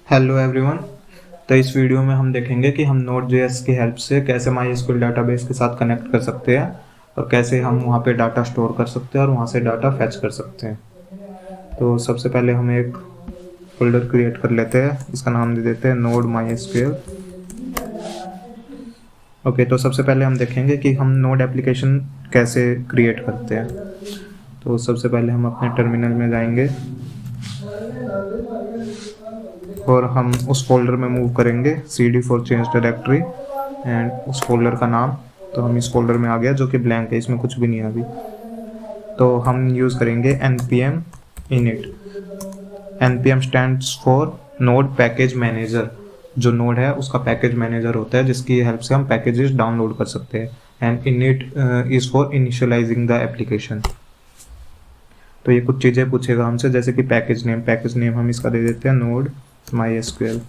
Hello everyone. तो इस video में हम देखेंगे कि हम Node.js की हेल्प से कैसे MySQL डाटाबेस के साथ कनेक्ट कर सकते हैं और कैसे हम वहाँ पे डाटा स्टोर कर सकते हैं और वहाँ से डाटा फैच कर सकते हैं। तो सबसे पहले हम एक फोल्डर क्रिएट कर लेते हैं, इसका नाम दे देते हैं Node MySQL। ओके, तो सबसे पहले हम देखेंगे कि हम Node एप्लीकेशन कैसे क्रिएट करते हैं। तो सबसे पहले हम अपने टर्मिनल में जाएंगे और हम उस फोल्डर में मूव करेंगे cd for change directory and उस फोल्डर का नाम। तो हम इस फोल्डर में आ गया जो कि ब्लैंक है, इसमें कुछ भी नहीं है अभी। तो हम यूज़ करेंगे npm init। npm stands for node package manager. जो नोड है उसका पैकेज मैनेजर होता है जिसकी हेल्प से हम पैकेजेस डाउनलोड कर सकते हैं। And init is for initialising the application. तो ये कुछ चीज़ें पूछेगा हमसे, जैसे कि पैकेज नेम हम इसका दे देते हैं नोड MySQL।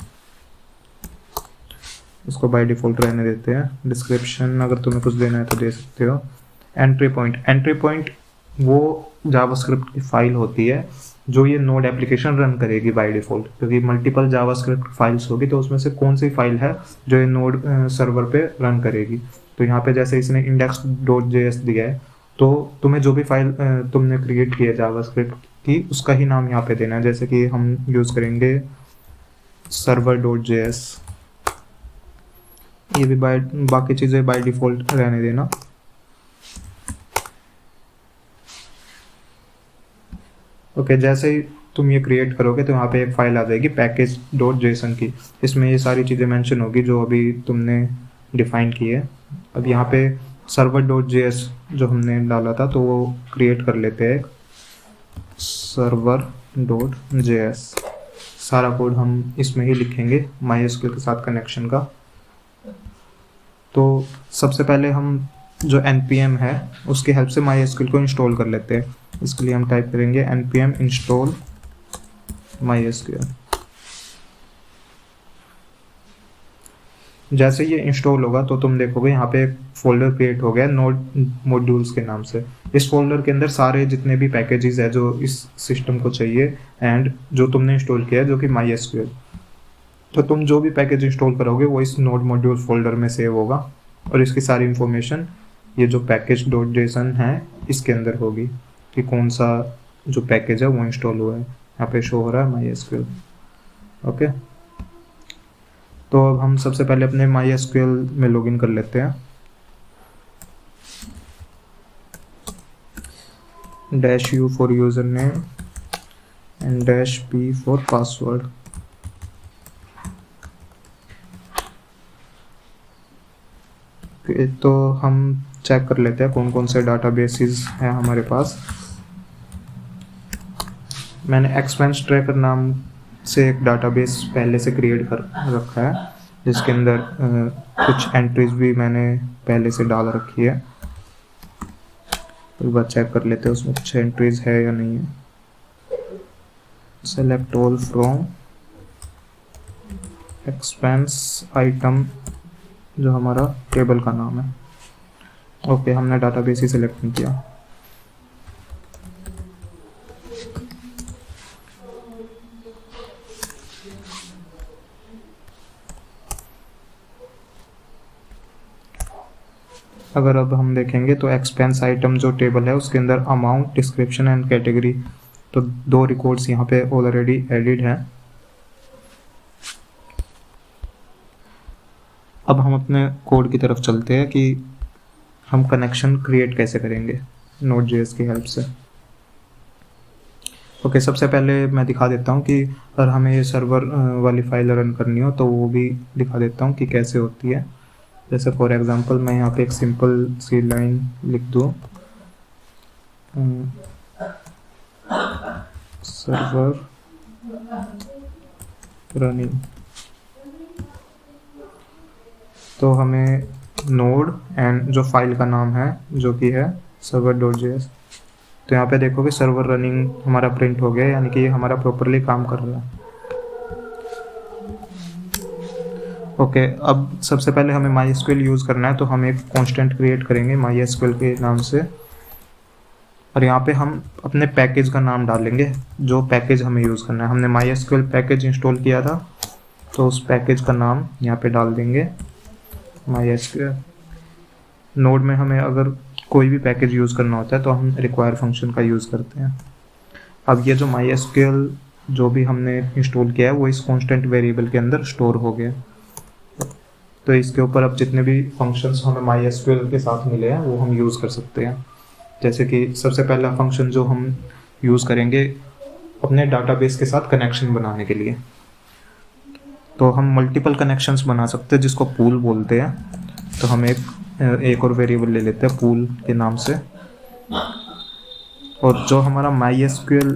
उसको बाय डिफ़ॉल्ट रहने देते हैं। डिस्क्रिप्शन अगर तुम्हें कुछ देना है तो दे सकते हो। एंट्री पॉइंट वो जावास्क्रिप्ट की फाइल होती है जो ये नोड एप्लीकेशन रन करेगी बाय डिफ़ॉल्ट, क्योंकि मल्टीपल जावास्क्रिप्ट फाइल्स होगी तो उसमें से कौन सी फाइल है जो ये नोड सर्वर पे रन करेगी। तो यहाँ पे जैसे इसने index.js दिया है, तो तुम्हें जो भी फाइल तुमने क्रिएट की है जावास्क्रिप्ट की उसका ही नाम यहाँ पे देना है। जैसे कि हम यूज़ करेंगे server.js। ये भी बाकी चीज़ें बाय डिफ़ॉल्ट रहने देना। ओके, जैसे ही तुम ये क्रिएट करोगे तो यहाँ पे एक फाइल आ जाएगी package.json की। इसमें ये सारी चीज़ें मेंशन होगी जो अभी तुमने डिफाइन की है। अब यहाँ पे server.js जो हमने डाला था तो वो क्रिएट कर लेते हैं server.js। सारा कोड हम इसमें ही लिखेंगे MySQL के साथ कनेक्शन का। तो सबसे पहले हम जो npm है उसकी हेल्प से MySQL को इंस्टॉल कर लेते हैं। इसके लिए हम टाइप करेंगे npm install MySQL। जैसे ये इंस्टॉल होगा तो तुम देखोगे यहाँ पे एक फोल्डर क्रिएट हो गया नोड मॉड्यूल्स के नाम से। इस फोल्डर के अंदर सारे जितने भी पैकेजेस है जो इस सिस्टम को चाहिए एंड जो तुमने इंस्टॉल किया है जो कि MySQL। तो तुम जो भी पैकेज इंस्टॉल करोगे वो इस नोड मॉड्यूल फोल्डर में सेव होगा और इसकी सारी इंफॉर्मेशन ये जो package.json है इसके अंदर होगी कि कौन सा जो पैकेज है वो इंस्टॉल हुआ है। यहाँ पे शो हो रहा है MySQL। ओके, तो अब हम सबसे पहले अपने MySQL में लॉगिन कर लेते हैं। -u for user name and -p for password. तो हम चेक कर लेते हैं कौन कौन से डाटाबेसेस हैं हमारे पास। मैंने एक्सपेंस ट्रैकर नाम से एक डाटाबेस पहले से क्रिएट कर रखा है जिसके अंदर कुछ एंट्रीज भी मैंने पहले से डाल रखी है। तो एक बार चेक कर लेते हैं उसमें कुछ एंट्रीज है या नहीं है। Select all from expense item जो हमारा टेबल का नाम है। ओके, हमने डाटाबेस ही सिलेक्ट नहीं किया। अगर अब हम देखेंगे तो एक्सपेंस आइटम जो टेबल है उसके अंदर अमाउंट, डिस्क्रिप्शन एंड कैटेगरी, तो 2 रिकॉर्ड्स यहाँ पे ऑलरेडी एडिड हैं। अब हम अपने कोड की तरफ चलते हैं कि हम कनेक्शन क्रिएट कैसे करेंगे Node.js की हेल्प से। ओके, सबसे पहले मैं दिखा देता हूँ कि अगर हमें ये सर्वर वाली फाइल रन करनी हो तो वो भी दिखा देता हूँ कि कैसे होती है। जैसे फॉर एग्जांपल मैं यहाँ पे एक सिंपल सी लाइन लिख दूँ, सर्वर रनिंग। तो हमें नोड एंड जो फाइल का नाम है जो कि है server.js। तो यहाँ पे देखोगे सर्वर रनिंग हमारा प्रिंट हो गया, यानी कि ये हमारा प्रॉपरली काम कर रहा है। ओके, अब सबसे पहले हमें MySQL यूज़ करना है तो हम एक कांस्टेंट क्रिएट करेंगे MySQL के नाम से और यहाँ पे हम अपने पैकेज का नाम डालेंगे, जो पैकेज हमें यूज़ करना है। हमने MySQL पैकेज इंस्टॉल किया था, तो उस पैकेज का नाम यहाँ पे डाल देंगे MySQL। नोड में हमें अगर कोई भी पैकेज यूज़ करना होता है तो हम रिक्वायर फंक्शन का यूज़ करते हैं। अब ये जो MySQL जो भी हमने इंस्टॉल किया है वो इस कांस्टेंट वेरिएबल के अंदर स्टोर हो गया। तो इसके ऊपर अब जितने भी फंक्शंस हमें MySQL के साथ मिले हैं वो हम यूज़ कर सकते हैं। जैसे कि सबसे पहला फंक्शन जो हम यूज़ करेंगे अपने डाटाबेस के साथ कनेक्शन बनाने के लिए, तो हम मल्टीपल कनेक्शंस बना सकते हैं जिसको पूल बोलते हैं। तो हम एक और वेरिएबल ले लेते हैं पूल के नाम से, और जो हमारा MySQL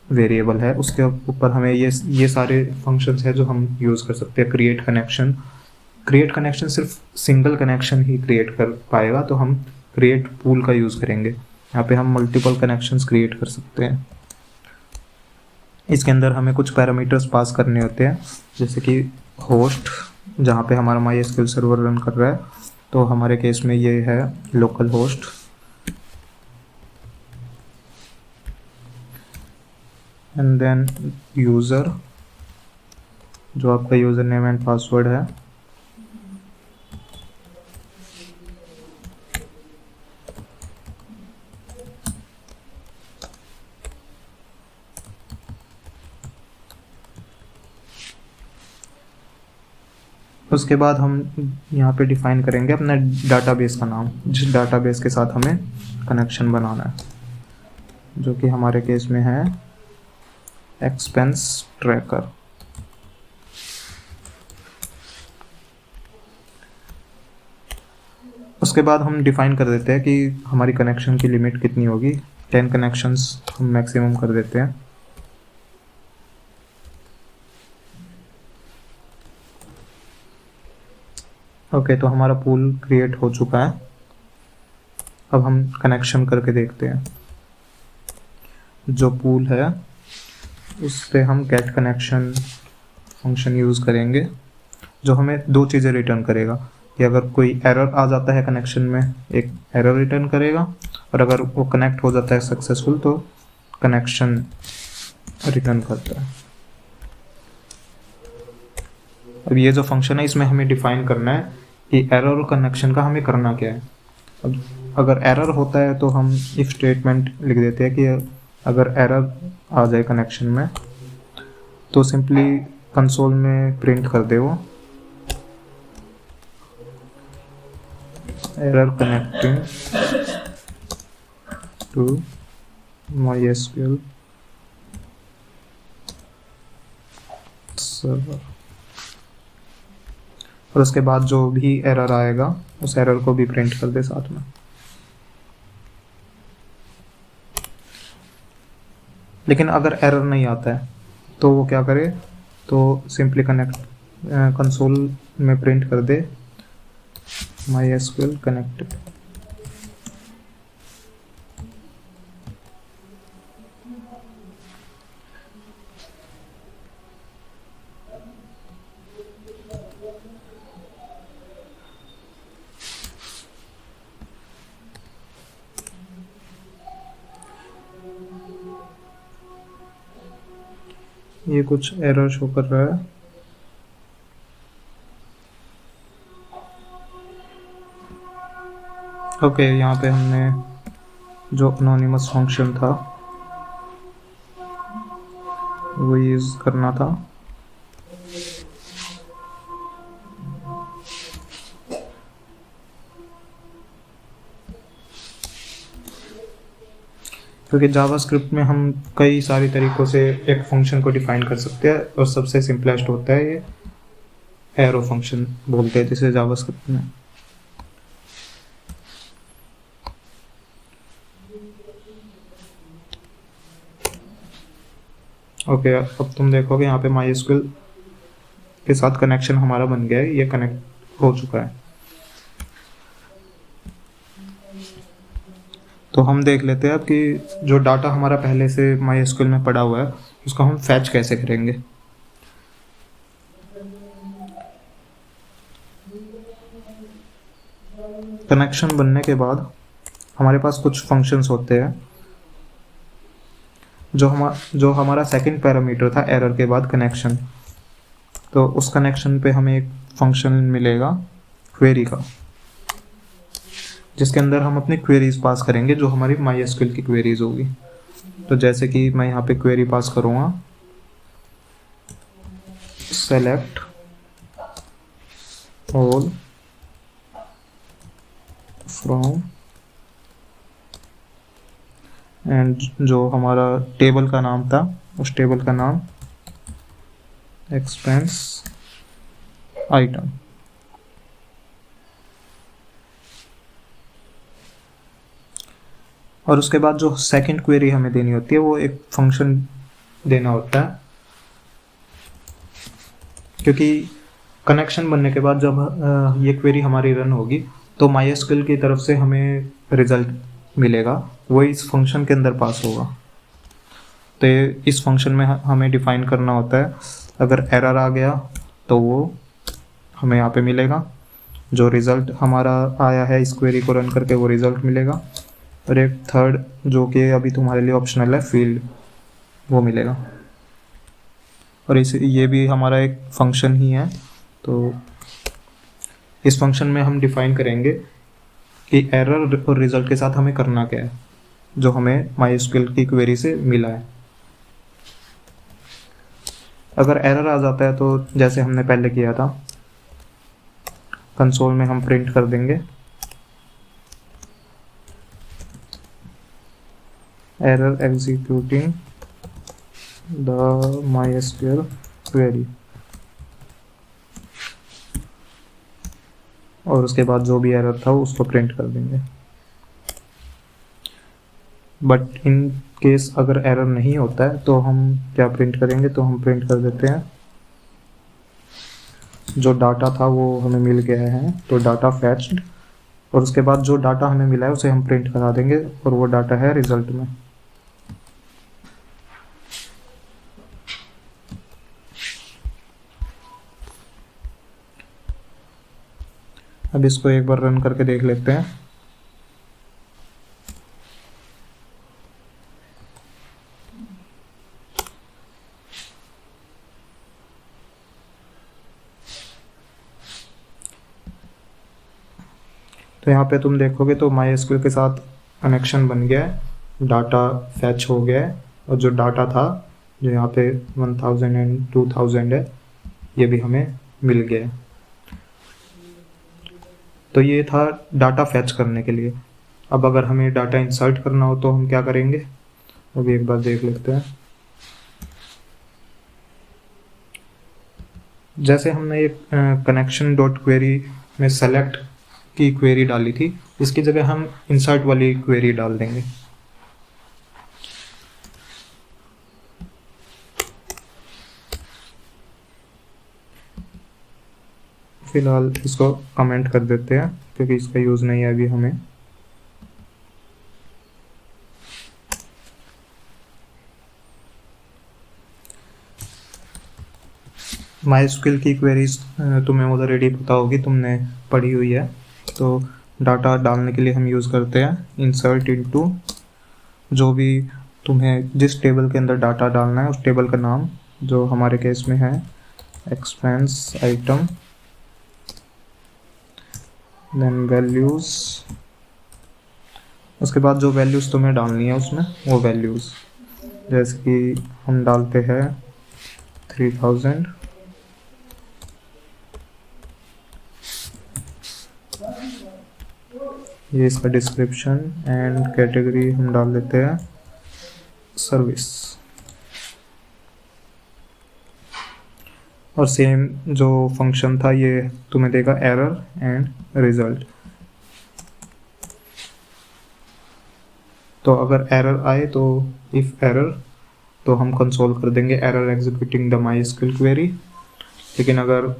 वेरिएबल है उसके ऊपर हमें ये सारे फंक्शंस हैं जो हम यूज़ कर सकते हैं। क्रिएट कनेक्शन सिर्फ सिंगल कनेक्शन ही क्रिएट कर पाएगा, तो हम क्रिएट पूल का यूज़ करेंगे। यहाँ पे हम मल्टीपल कनेक्शंस क्रिएट कर सकते हैं। इसके अंदर हमें कुछ पैरामीटर्स पास करने होते हैं, जैसे कि होस्ट जहाँ पे हमारा MySQL सर्वर रन कर रहा है, तो हमारे केस में ये है local host. And then user, जो आपका यूज़र नेम एंड पासवर्ड है। उसके बाद हम यहाँ पे डिफाइन करेंगे अपना डाटाबेस का नाम, जिस डाटाबेस के साथ हमें कनेक्शन बनाना है, जो कि हमारे केस में है एक्सपेंस ट्रैकर। उसके बाद हम डिफाइन कर देते हैं कि हमारी कनेक्शन की लिमिट कितनी होगी। 10 कनेक्शंस हम मैक्सिमम कर देते हैं। ओके, तो हमारा पूल क्रिएट हो चुका है। अब हम कनेक्शन करके देखते हैं। जो पूल है उस पे हम गेट कनेक्शन फंक्शन यूज़ करेंगे, जो हमें दो चीज़ें रिटर्न करेगा कि अगर कोई एरर आ जाता है कनेक्शन में, एक एरर रिटर्न करेगा, और अगर वो कनेक्ट हो जाता है सक्सेसफुल तो कनेक्शन रिटर्न करता है। अब ये जो फंक्शन है इसमें हमें डिफाइन करना है कि एरर और कनेक्शन का हमें करना क्या है। अब अगर एरर होता है तो हम इफ स्टेटमेंट लिख देते हैं कि अगर एरर आ जाए कनेक्शन में तो सिंपली कंसोल में प्रिंट कर दे वो error connecting to MySQL server, और उसके बाद जो भी एरर आएगा उस एरर को भी प्रिंट कर दे साथ में। लेकिन अगर एरर नहीं आता है तो वो क्या करे, तो सिंपली कंसोल में प्रिंट कर दे MySQL कनेक्टेड। ये कुछ एरर शो कर रहा है। ओके, यहाँ पे हमने जो एनोनिमस फंक्शन था वो यूज़ करना था। क्योंकि जावास्क्रिप्ट में हम कई सारे तरीक़ों से एक फंक्शन को डिफाइन कर सकते हैं, और सबसे सिंपलेस्ट होता है ये एरो फंक्शन बोलते हैं जिसे जावास्क्रिप्ट में। ओके, अब तुम देखोगे यहाँ पे MySQL के साथ कनेक्शन हमारा बन गया है, ये कनेक्ट हो चुका है। तो हम देख लेते हैं अब कि जो डाटा हमारा पहले से MySQL में पड़ा हुआ है उसको हम फैच कैसे करेंगे। कनेक्शन बनने के बाद हमारे पास कुछ फंक्शंस होते हैं जो हमारा सेकंड पैरामीटर था एरर के बाद कनेक्शन, तो उस कनेक्शन पे हमें एक फंक्शन मिलेगा क्वेरी का, जिसके अंदर हम अपनी क्वेरीज पास करेंगे जो हमारी MySQL की क्वेरीज होगी। तो जैसे कि मैं यहाँ पे क्वेरी पास करूँगा सेलेक्ट ऑल फ्रॉम, एंड जो हमारा टेबल का नाम था उस टेबल का नाम एक्सपेंस आइटम। और उसके बाद जो सेकंड क्वेरी हमें देनी होती है वो एक फंक्शन देना होता है, क्योंकि कनेक्शन बनने के बाद जब ये क्वेरी हमारी रन होगी तो MySQL की तरफ से हमें रिजल्ट मिलेगा, वो इस फंक्शन के अंदर पास होगा। तो इस फंक्शन में हमें डिफाइन करना होता है, अगर एरर आ गया तो वो हमें यहाँ पे मिलेगा, जो रिज़ल्ट हमारा आया है इस क्वेरी को रन करके वो रिज़ल्ट मिलेगा, और एक थर्ड जो कि अभी तुम्हारे लिए ऑप्शनल है फील्ड, वो मिलेगा। और ये भी हमारा एक फंक्शन ही है। तो इस फंक्शन में हम डिफाइन करेंगे कि एरर और रिज़ल्ट के साथ हमें करना क्या है, जो हमें MySQL की क्वेरी से मिला है। अगर एरर आ जाता है तो जैसे हमने पहले किया था, कंसोल में हम प्रिंट कर देंगे error executing the MySQL query, और उसके बाद जो भी एरर था उसको प्रिंट कर देंगे। बट इन केस अगर एरर नहीं होता है तो हम क्या प्रिंट करेंगे, तो हम प्रिंट कर देते हैं जो डाटा था वो हमें मिल गया है, तो डाटा फैच्ड, और उसके बाद जो डाटा हमें मिला है उसे हम प्रिंट करा देंगे, और वो डाटा है रिजल्ट में। अब इसको एक बार रन करके देख लेते हैं। तो यहाँ पे तुम देखोगे तो MySQL के साथ कनेक्शन बन गया है, डाटा फैच हो गया है, और जो डाटा था जो यहाँ पे 1000 एंड 2000 है ये भी हमें मिल गया है। तो ये था डाटा फैच करने के लिए। अब अगर हमें डाटा इंसर्ट करना हो तो हम क्या करेंगे, अभी एक बार देख लेते हैं। जैसे हमने एक कनेक्शन डॉट क्वेरी में सेलेक्ट की क्वेरी डाली थी, इसकी जगह हम इंसर्ट वाली क्वेरी डाल देंगे। फिलहाल इसको कमेंट कर देते हैं क्योंकि इसका यूज़ नहीं है अभी हमें। MySQL की क्वेरीज तुम्हें ऑलरेडी पता होगी, तुमने पढ़ी हुई है। तो डाटा डालने के लिए हम यूज़ करते हैं इंसर्ट इनटू, जो भी तुम्हें जिस टेबल के अंदर डाटा डालना है उस टेबल का नाम, जो हमारे केस में है एक्सपेंस आइटम, देन वैल्यूज़, उसके बाद जो वैल्यूज़ तुम्हें डालनी है उसमें वो वैल्यूज़, जैसे कि हम डालते हैं 3000, ये इसका डिस्क्रिप्शन, एंड कैटेगरी हम डाल देते हैं सर्विस। और सेम जो फंक्शन था ये तुम्हें देगा एरर एंड रिजल्ट। तो अगर एरर आए तो इफ एरर, तो हम कंसोल कर देंगे error executing the MySQL query, लेकिन अगर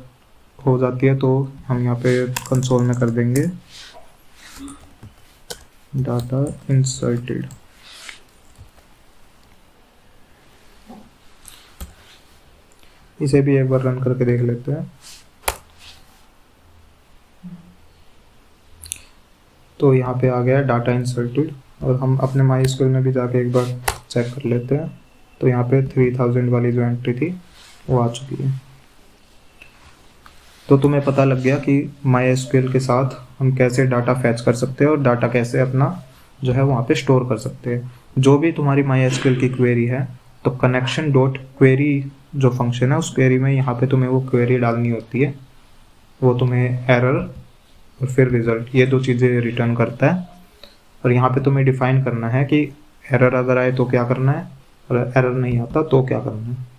हो जाती है तो हम यहाँ पे कंसोल में कर देंगे डाटा इंसर्टेड। इसे भी एक बार रन करके देख लेते हैं। तो यहाँ पे आ गया डाटा इंसर्टेड, और हम अपने MySQL में भी जाके एक बार चेक कर लेते हैं। तो यहाँ पे 3000 वाली जो एंट्री थी वो आ चुकी है। तो तुम्हें पता लग गया कि MySQL के साथ हम कैसे डाटा फैच कर सकते हैं और डाटा कैसे अपना जो है वहाँ पे स्टोर कर सकते हैं। जो भी तुम्हारी MySQL की क्वेरी है, तो कनेक्शन डॉट क्वेरी जो फंक्शन है उस क्वेरी में यहाँ पे तुम्हें वो क्वेरी डालनी होती है। वो तुम्हें एरर और फिर रिजल्ट, ये दो चीज़ें रिटर्न करता है। और यहाँ पे तुम्हें डिफाइन करना है कि एरर अगर आए तो क्या करना है और एरर नहीं आता तो क्या करना है।